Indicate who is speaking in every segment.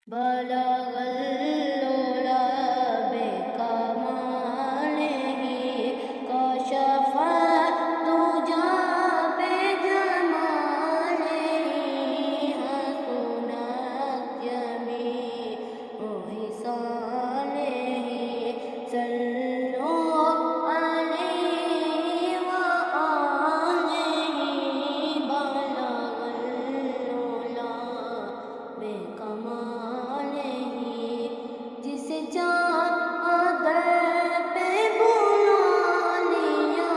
Speaker 1: بلغ العلا بکمالہ کشف الدجی بجمالہ حسنت جمیع خصالہ صلوا علیہ وآلہ بلغ العلا بکمالہ جسے چادر پہ بلا لیا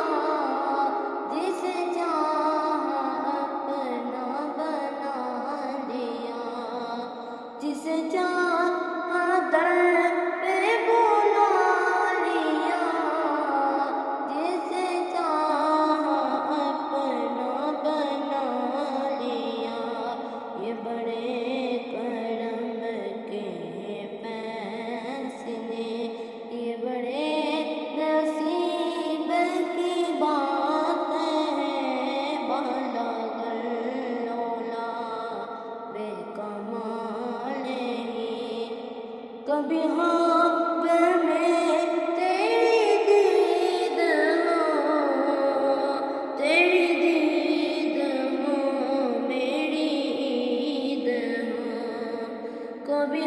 Speaker 1: جسے چاہا اپنا بنا لیا جسے چادر پہ بلا لیا جسے چاہا اپنا بنا لیا یہ بڑے کرم کے فیصلے یہ بڑے نصیب کی بات ہے بلغ العلا بکمالہ کبھی خواب میں تیری دید ہو تیری دید ہو میری عید ہو کبھی